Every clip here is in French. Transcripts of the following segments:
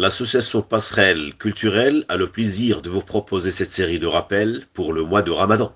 L'association Passerelle Culturelle a le plaisir de vous proposer cette série de rappels pour le mois de Ramadan.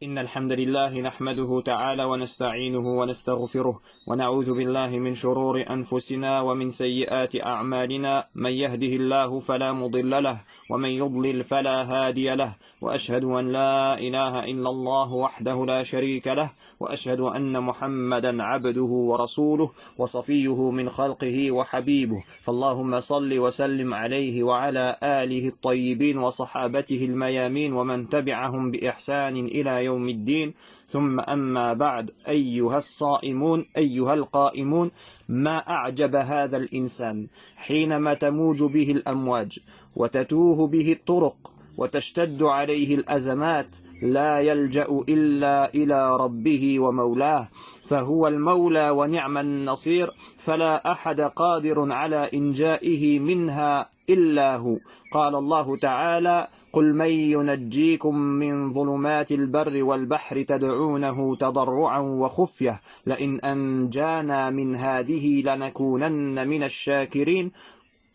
إن الحمد لله نحمده تعالى ونستعينه ونستغفره ونعوذ بالله من شرور أنفسنا ومن سيئات أعمالنا من يهده الله فلا مضل له ومن يضلل فلا هادي له وأشهد أن لا إله إلا الله وحده لا شريك له وأشهد أن محمدا عبده ورسوله وصفيه من خلقه وحبيبه فاللهم صل وسلم عليه وعلى آله الطيبين وصحابته الميامين ومن تبعهم بإحسان إلى يوم الدين ثم أما بعد أيها الصائمون أيها القائمون ما أعجب هذا الإنسان حينما تموج به الأمواج وتتوه به الطرق وتشتد عليه الأزمات لا يلجأ إلا إلى ربه ومولاه فهو المولى ونعم النصير فلا أحد قادر على إنجائه منها إلا هو قال الله تعالى قل من ينجيكم من ظلمات البر والبحر تدعونه تضرعا وخفية لئن أنجانا من هذه لنكونن من الشاكرين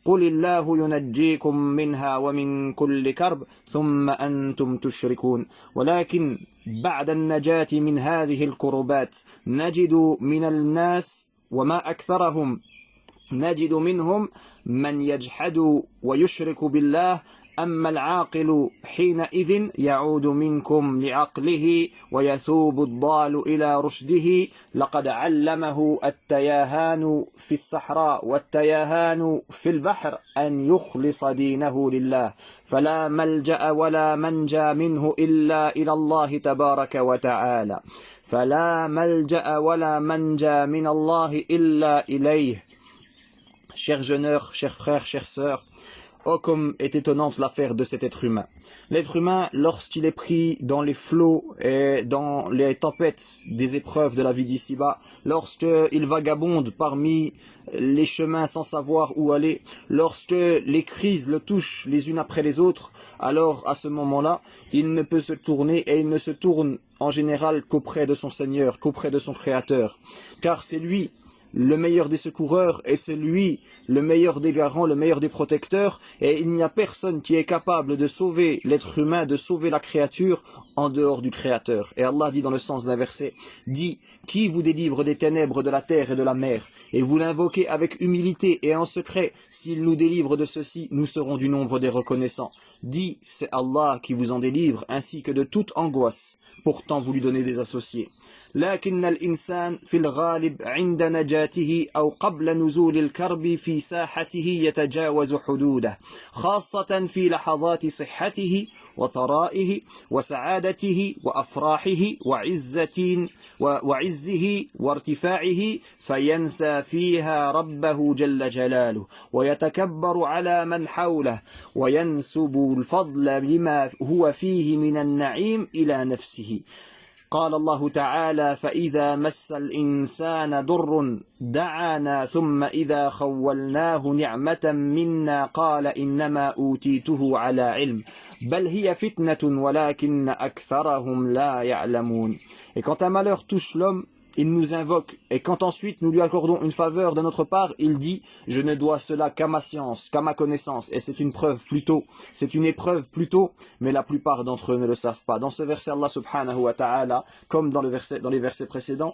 قل الله ينجيكم منها ومن كل كرب ثم أنتم تشركون ولكن بعد النجاة من هذه الكربات نجد من الناس وما أكثرهم نجد منهم من يجحد ويشرك بالله أما العاقل حينئذ يعود منكم لعقله ويثوب الضال إلى رشده لقد علمه التياهان في الصحراء والتياهان في البحر أن يخلص دينه لله فلا ملجأ ولا منجى منه إلا إلى الله تبارك وتعالى فلا ملجأ ولا منجى من الله إلا إليه. Chers jeûneurs, chers frères, chères sœurs, oh comme est étonnante l'affaire de cet être humain. L'être humain, lorsqu'il est pris dans les flots et dans les tempêtes des épreuves de la vie d'ici-bas, lorsqu'il vagabonde parmi les chemins sans savoir où aller, lorsque les crises le touchent les unes après les autres, alors à ce moment-là, il ne peut se tourner et il ne se tourne en général qu'auprès de son Seigneur, qu'auprès de son Créateur, car c'est lui le meilleur des secoureurs et c'est lui le meilleur des garants, le meilleur des protecteurs et il n'y a personne qui est capable de sauver l'être humain, de sauver la créature en dehors du Créateur. Et Allah dit dans le sens d'un verset, dit, qui vous délivre des ténèbres de la terre et de la mer et vous l'invoquez avec humilité et en secret, s'il nous délivre de ceci, nous serons du nombre des reconnaissants. Dit, c'est Allah qui vous en délivre ainsi que de toute angoisse. Pourtant vous lui donnez des associés. لكن الإنسان في الغالب عند نجاته أو قبل نزول الكرب في ساحته يتجاوز حدوده خاصة في لحظات صحته وثرائه وسعادته وأفراحه وعزه وارتفاعه فينسى فيها ربه جل جلاله ويتكبر على من حوله وينسب الفضل لما هو فيه من النعيم إلى نفسه قال الله تعالى فإذا مس الإنسان ضر دعانا ثم إذا خولناه نعمة منا قال إنما أوتيته على علم بل هي فتنة ولكن أكثرهم لا يعلمون. Et quand un malheur touche l'homme, il nous invoque, et quand ensuite nous lui accordons une faveur de notre part, il dit « Je ne dois cela qu'à ma science, qu'à ma connaissance ». Et c'est une preuve plutôt, c'est une épreuve plutôt, mais la plupart d'entre eux ne le savent pas. Dans ce verset, Allah subhanahu wa ta'ala, comme dans les versets précédents,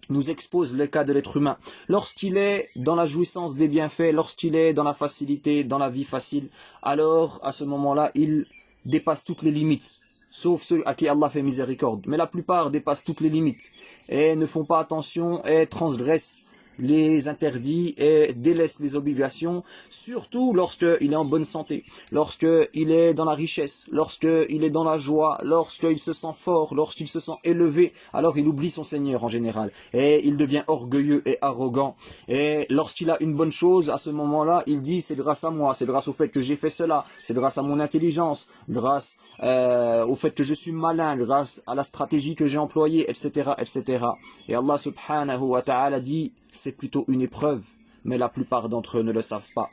nous expose le cas de l'être humain. Lorsqu'il est dans la jouissance des bienfaits, lorsqu'il est dans la facilité, dans la vie facile, alors à ce moment-là, il dépasse toutes les limites. Sauf ceux à qui Allah fait miséricorde. Mais la plupart dépassent toutes les limites et ne font pas attention et transgressent les interdits et délaisse les obligations, surtout lorsqu'il est en bonne santé, lorsqu'il est dans la richesse, lorsqu'il est dans la joie, lorsqu'il se sent fort, lorsqu'il se sent élevé, alors il oublie son Seigneur en général, et il devient orgueilleux et arrogant, et lorsqu'il a une bonne chose, à ce moment-là, il dit c'est grâce à moi, c'est grâce au fait que j'ai fait cela, c'est grâce à mon intelligence, grâce au fait que je suis malin, grâce à la stratégie que j'ai employée, etc., etc. Et Allah subhanahu wa ta'ala dit c'est plutôt une épreuve, mais la plupart d'entre eux ne le savent pas.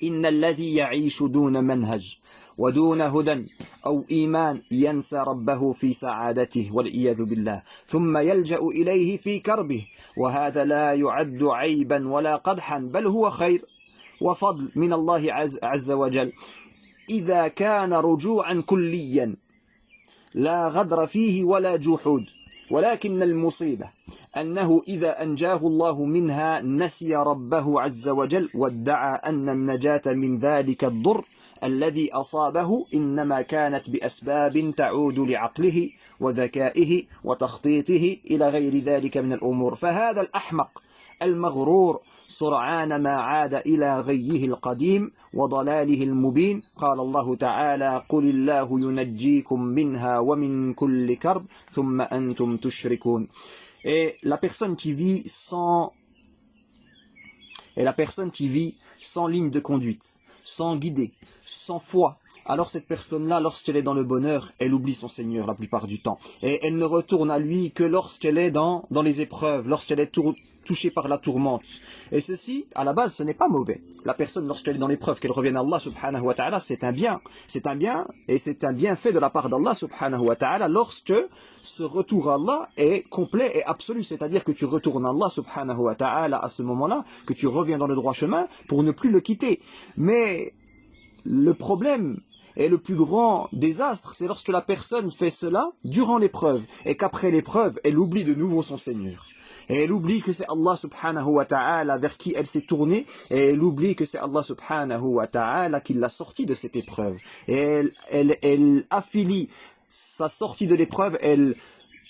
إن الذي يعيش دون منهج ودون هدى أو إيمان ينسى ربه في سعادته والعياذ بالله ثم يلجأ إليه في كربه وهذا لا يعد عيبا ولا قدحا بل هو خير وفضل من الله عز وجل إذا كان رجوعا كليا لا غدر فيه ولا جحود، ولكن المصيبة أنه إذا أنجاه الله منها نسي ربه عز وجل وادعى أن النجاة من ذلك الضر الذي أصابه إنما كانت بأسباب تعود لعقله وذكائه وتخطيطه إلى غير ذلك من الأمور. فهذا الأحمق المغرور سرعان ما عاد إلى غيه القديم وضلاله المبين. قال الله تعالى: قل الله ينجيكم منها ومن كل كرب ثم أنتم تشركون. Et la personne qui vit sans ligne de conduite, sans guider, sans foi, alors cette personne-là, lorsqu'elle est dans le bonheur, elle oublie son Seigneur la plupart du temps. Et elle ne retourne à lui que lorsqu'elle est dans les épreuves, lorsqu'elle est touchée par la tourmente. Et ceci, à la base, ce n'est pas mauvais. La personne, lorsqu'elle est dans l'épreuve, qu'elle revienne à Allah subhanahu wa ta'ala, c'est un bien. C'est un bien, et c'est un bienfait de la part d'Allah subhanahu wa ta'ala lorsque ce retour à Allah est complet et absolu. C'est-à-dire que tu retournes à Allah subhanahu wa ta'ala à ce moment-là, que tu reviens dans le droit chemin pour ne plus le quitter. Mais le problème et le plus grand désastre, c'est lorsque la personne fait cela durant l'épreuve et qu'après l'épreuve, elle oublie de nouveau son Seigneur. Et elle oublie que c'est Allah subhanahu wa ta'ala vers qui elle s'est tournée, et elle oublie que c'est Allah subhanahu wa ta'ala qui l'a sortie de cette épreuve. Et elle affilie sa sortie de l'épreuve, elle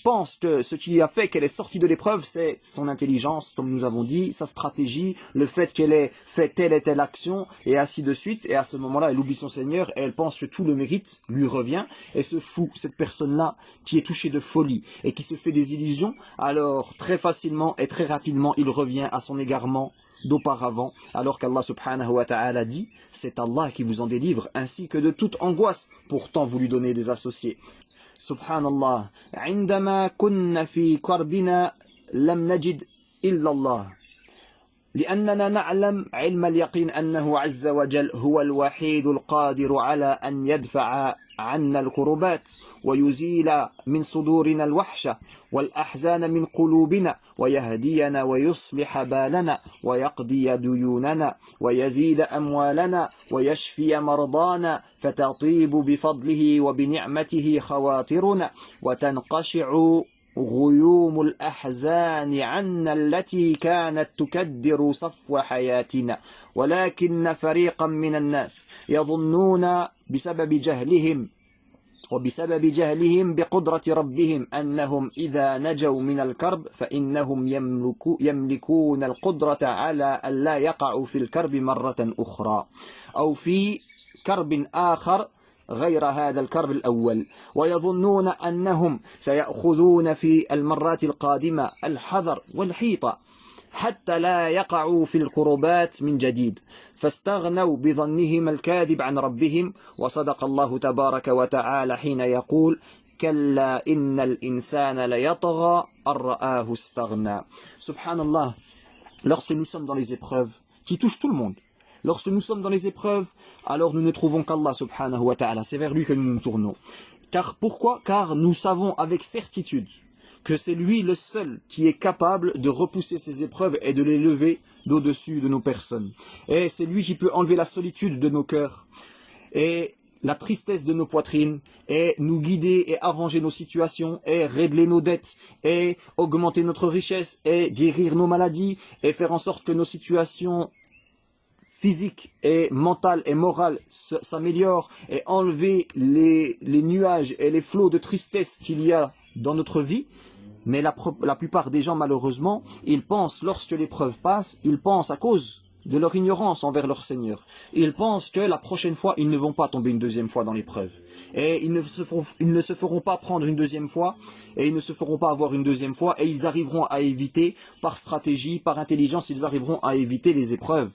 pense que ce qui a fait qu'elle est sortie de l'épreuve, c'est son intelligence, comme nous avons dit, sa stratégie, le fait qu'elle ait fait telle et telle action, et ainsi de suite. Et à ce moment-là, elle oublie son Seigneur, et elle pense que tout le mérite lui revient, et se fout, cette personne-là, qui est touchée de folie, et qui se fait des illusions, alors très facilement et très rapidement, il revient à son égarement d'auparavant, alors qu'Allah subhanahu wa ta'ala dit, c'est Allah qui vous en délivre, ainsi que de toute angoisse, pourtant vous lui donnez des associés. سبحان الله عندما كنا في كربنا لم نجد إلا الله لأننا نعلم علم اليقين أنه عز وجل هو الوحيد القادر على أن يدفع عنا الكربات ويزيل من صدورنا الوحشة والأحزان من قلوبنا ويهدينا ويصلح بالنا ويقضي ديوننا ويزيد أموالنا ويشفي مرضانا فتطيب بفضله وبنعمته خواطرنا وتنقشع غيوم الأحزان عنا التي كانت تكدر صفو حياتنا. ولكن فريقا من الناس يظنون بسبب جهلهم بقدرة ربهم أنهم إذا نجوا من الكرب فإنهم يملكون القدرة على أن لا يقعوا في الكرب مرة أخرى أو في كرب آخر غير هذا الكرب الأول، ويظنون أنهم سيأخذون في المرات القادمة الحذر والحيطة حتى لا يقعوا في الكربات من جديد، فاستغنوا بظنهم الكاذب عن ربهم. وصدق الله تبارك وتعالى حين يقول كلا إن الإنسان ليطغى أن رآه استغنى. Subhanallah, lorsque nous sommes dans les épreuves qui touchent tout le monde, lorsque nous sommes dans les épreuves, alors nous ne trouvons qu'Allah subhanahu wa ta'ala, c'est vers lui que nous nous tournons. Pourquoi? Car nous savons avec certitude que c'est lui le seul qui est capable de repousser ces épreuves et de les lever d'au-dessus de nos personnes. Et c'est lui qui peut enlever la solitude de nos cœurs et la tristesse de nos poitrines et nous guider et arranger nos situations et régler nos dettes et augmenter notre richesse et guérir nos maladies et faire en sorte que nos situations physique et mentale et morale s'améliore et enlever les nuages et les flots de tristesse qu'il y a dans notre vie. Mais la plupart des gens, malheureusement, ils pensent, lorsque l'épreuve passe, ils pensent à cause de leur ignorance envers leur Seigneur. Ils pensent que la prochaine fois, ils ne vont pas tomber une deuxième fois dans l'épreuve. Et ils ne se feront pas prendre une deuxième fois, et ils ne se feront pas avoir une deuxième fois, et ils arriveront à éviter, par stratégie, par intelligence, ils arriveront à éviter les épreuves.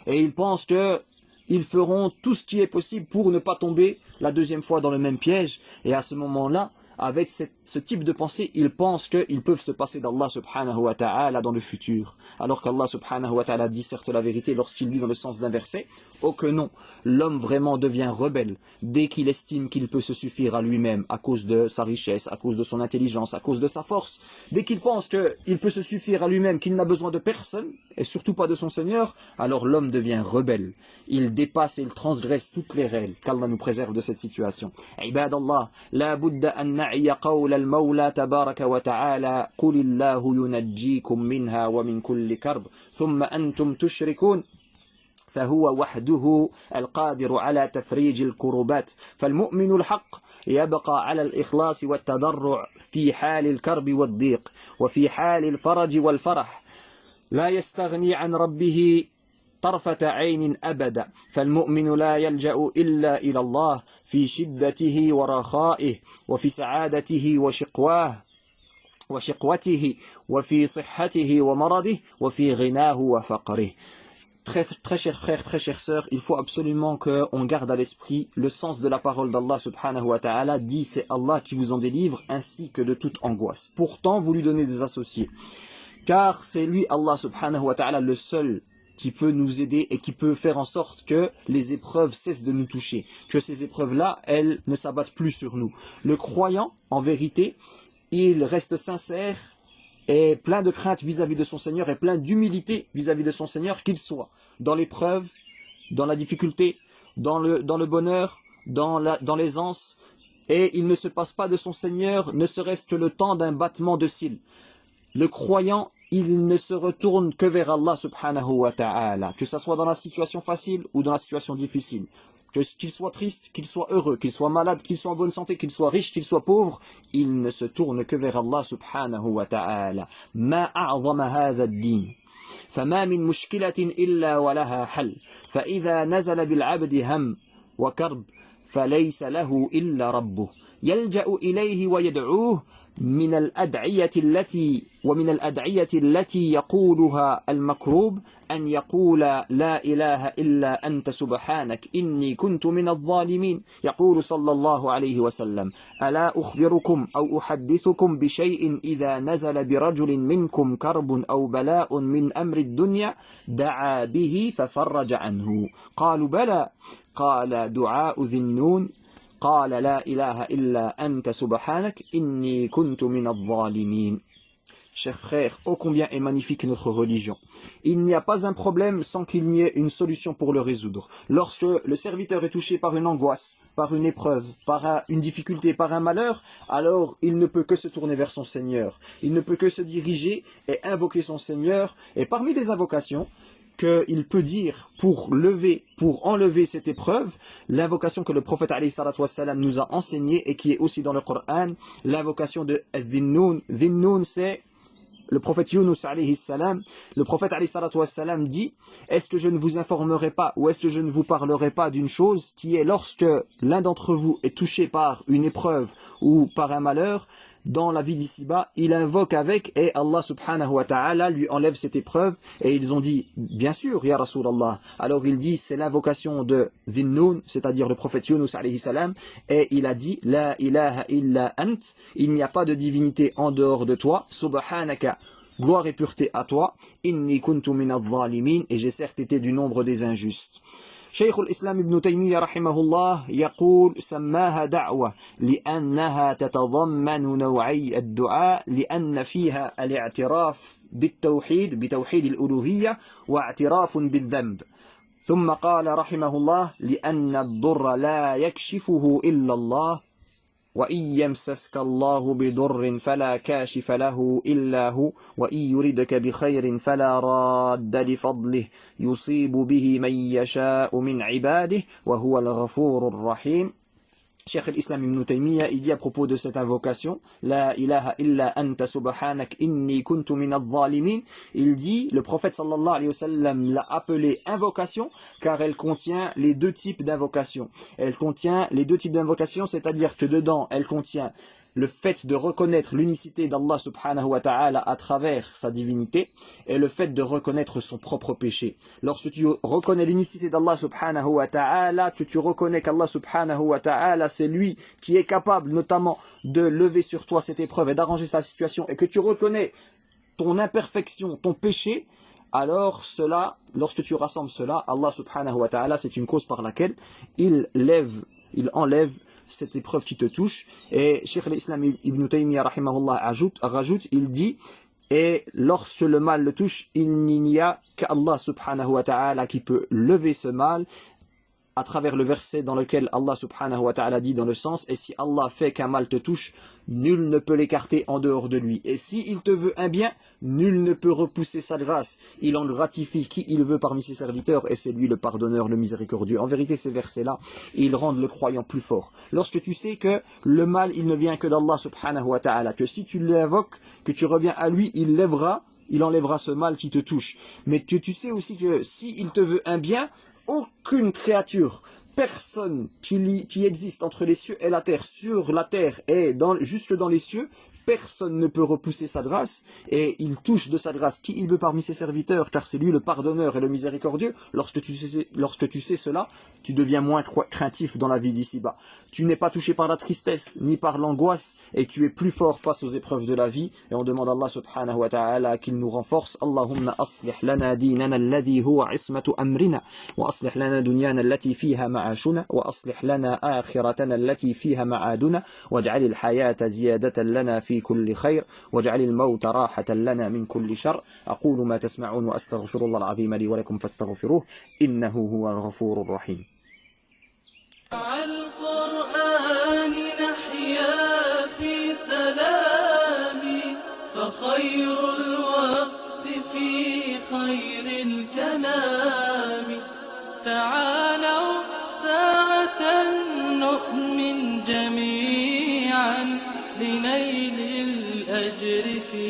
Et ils pensent que ils feront tout ce qui est possible pour ne pas tomber la deuxième fois dans le même piège. Et à ce moment-là, avec ce type de pensée, ils pensent qu'ils peuvent se passer d'Allah subhanahu wa ta'ala dans le futur. Alors qu'Allah subhanahu wa ta'ala dit certes la vérité lorsqu'il dit dans le sens d'un verset, oh que non, l'homme vraiment devient rebelle dès qu'il estime qu'il peut se suffire à lui-même à cause de sa richesse, à cause de son intelligence, à cause de sa force. Dès qu'il pense qu'il peut se suffire à lui-même, qu'il n'a besoin de personne, et surtout pas de son Seigneur, alors l'homme devient rebelle. Il dépasse et il transgresse toutes les règles. Qu'Allah nous préserve de cette situation. Ibadallah, la budda an na'iya qawla al-mawla tabaraka wa ta'ala, qul illahu yunajjikum minha wa min kulli karb, thumma antum tushrikun. فهو وحده القادر على تفريج الكربات فالمؤمن الحق يبقى على الإخلاص والتضرع في حال الكرب والضيق وفي حال الفرج والفرح لا يستغني عن ربه طرفة عين أبدا فالمؤمن لا يلجأ إلا إلى الله في شدته ورخائه وفي سعادته وشقوته وفي صحته ومرضه وفي غناه وفقره. Très chers frères, très chères sœurs, il faut absolument qu'on garde à l'esprit le sens de la parole d'Allah subhanahu wa ta'ala, dit c'est Allah qui vous en délivre ainsi que de toute angoisse. Pourtant, vous lui donnez des associés. Car c'est lui, Allah subhanahu wa ta'ala, le seul qui peut nous aider et qui peut faire en sorte que les épreuves cessent de nous toucher. Que ces épreuves-là, elles ne s'abattent plus sur nous. Le croyant, en vérité, il reste sincère et plein de crainte vis-à-vis de son Seigneur et plein d'humilité vis-à-vis de son Seigneur, qu'il soit dans l'épreuve, dans la difficulté, dans le bonheur, dans l'aisance, et il ne se passe pas de son Seigneur, ne serait-ce que le temps d'un battement de cils. Le croyant, il ne se retourne que vers Allah subhanahu wa ta'ala, que ce soit dans la situation facile ou dans la situation difficile. Qu'il soit triste, qu'il soit heureux, qu'il soit malade, qu'il soit en bonne santé, qu'il soit riche, qu'il soit pauvre, il ne se tourne que vers Allah subhanahu wa ta'ala. Ma a'zama hadha ad-din. فما من مشكلة إلا ولها حل فإذا نزل بالعبد هم وكرب فليس له إلا ربه يلجأ إليه ويدعوه من الأدعية التي يقولها المكروب أن يقول لا إله إلا أنت سبحانك إني كنت من الظالمين يقول صلى الله عليه وسلم ألا أخبركم أو أحدثكم بشيء إذا نزل برجل منكم كرب أو بلاء من أمر الدنيا دعا به ففرج عنه قالوا بلى قال دعاء ذي النون قال لا إله إلا أنت سبحانك إني كنت من الظالمين. Chers frères, ô combien est magnifique notre religion. Il n'y a pas un problème sans qu'il n'y ait une solution pour le résoudre. Lorsque le serviteur est touché par une angoisse, par une épreuve, par une difficulté, par un malheur, alors il ne peut que se tourner vers son Seigneur. Il ne peut que se diriger et invoquer son Seigneur. Et parmi les invocations qu'il peut dire pour enlever cette épreuve, l'invocation que le prophète alayhi salatu wassalam nous a enseignée et qui est aussi dans le Coran, l'invocation de Dhinnoun. Dhinnoun, c'est le prophète Yunus alayhi salam. Le prophète alayhi salatu wassalam dit: est-ce que je ne vous informerai pas ou est-ce que je ne vous parlerai pas d'une chose qui est lorsque l'un d'entre vous est touché par une épreuve ou par un malheur dans la vie d'ici-bas, il invoque avec et Allah subhanahu wa ta'ala lui enlève cette épreuve. Et ils ont dit bien sûr ya Rasulallah. Alors il dit c'est l'invocation de Dhinnoun, c'est-à-dire le prophète Yunus alayhi salam, et il a dit la ilaha illa ant, il n'y a pas de divinité en dehors de toi, subhanaka, gloire et pureté à toi, inni kuntu min adh-dhalimin, et j'ai certes été du nombre des injustes. شيخ الإسلام ابن تيمية رحمه الله يقول سماها دعوة لأنها تتضمن نوعي الدعاء لأن فيها الاعتراف بالتوحيد بتوحيد الألوهية واعتراف بالذنب ثم قال رحمه الله لأن الضر لا يكشفه إلا الله وإن يمسسك الله بضر فلا كاشف له إلا هو وإن يردك بخير فلا راد لفضله يصيب به من يشاء من عباده وهو الغفور الرحيم. Cheikh al-Islam ibn Taymiyyah, il dit à propos de cette invocation, La ilaha illa anta subhanak inni kuntu min adh-dhalimin, il dit, le prophète sallallahu alayhi wa sallam l'a appelée invocation, car elle contient les deux types d'invocation. Elle contient les deux types d'invocation, c'est-à-dire que dedans, elle contient le fait de reconnaître l'unicité d'Allah subhanahu wa ta'ala à travers sa divinité et le fait de reconnaître son propre péché. Lorsque tu reconnais l'unicité d'Allah subhanahu wa ta'ala, que tu reconnais qu'Allah subhanahu wa ta'ala c'est lui qui est capable notamment de lever sur toi cette épreuve et d'arranger ta situation, et que tu reconnais ton imperfection, ton péché, alors cela, lorsque tu rassembles cela, Allah subhanahu wa ta'ala, c'est une cause par laquelle il enlève cette épreuve qui te touche. Et Cheikh l'Islam Ibn Taymiyyah rahimahullah rajoute, il dit, et lorsque le mal le touche, il n'y a qu'Allah subhanahu wa ta'ala qui peut lever ce mal, à travers le verset dans lequel Allah subhanahu wa ta'ala dit dans le sens, et si Allah fait qu'un mal te touche, nul ne peut l'écarter en dehors de lui. Et si il te veut un bien, nul ne peut repousser sa grâce. Il en gratifie qui il veut parmi ses serviteurs, et c'est lui le pardonneur, le miséricordieux. En vérité, ces versets-là, ils rendent le croyant plus fort. Lorsque tu sais que le mal, il ne vient que d'Allah subhanahu wa ta'ala, que si tu l'invoques, que tu reviens à lui, il enlèvera ce mal qui te touche. Mais que tu sais aussi que si il te veut un bien, aucune créature, personne qui existe entre les cieux et la terre, sur la terre et jusque dans les cieux, personne ne peut repousser sa grâce, et il touche de sa grâce qui il veut parmi ses serviteurs, car c'est lui le pardonneur et le miséricordieux. Lorsque tu sais cela, tu deviens moins craintif dans la vie d'ici-bas. Tu n'es pas touché par la tristesse, ni par l'angoisse, et tu es plus fort face aux épreuves de la vie, et on demande à Allah subhanahu wa ta'ala qu'il nous renforce. Allahumma aslih lana dinana alladhi huwa ismatu amrina, wa aslih lana dunyana allati fiha ma'ashuna, wa aslih lana akhiratana allati fiha ma'aduna, waj'al al-hayata ziyadatan lana في كل خير واجعل الموت راحة لنا من كل شر. أقول ما تسمعون وأستغفر الله العظيم لي ولكم فاستغفروه إنه هو الغفور الرحيم. مع القرآن نحيا في سلام فخير الوقت في خير الكلام. تعالوا ساعة نؤمن جميعا لنيل الأجر في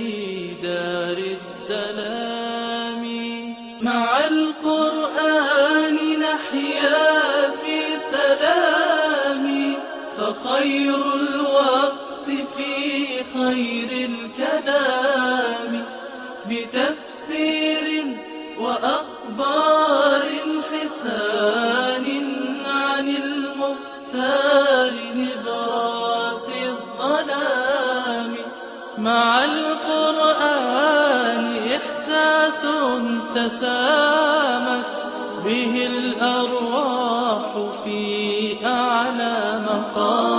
دار السلام. مع القرآن نحيا في سلام فخير الوقت في خير الكلام. بتفسير وأخبار حسان عن المختار نبراس الظلام. مع القرآن إحساس تسامت به الأرواح في أعلى مقام.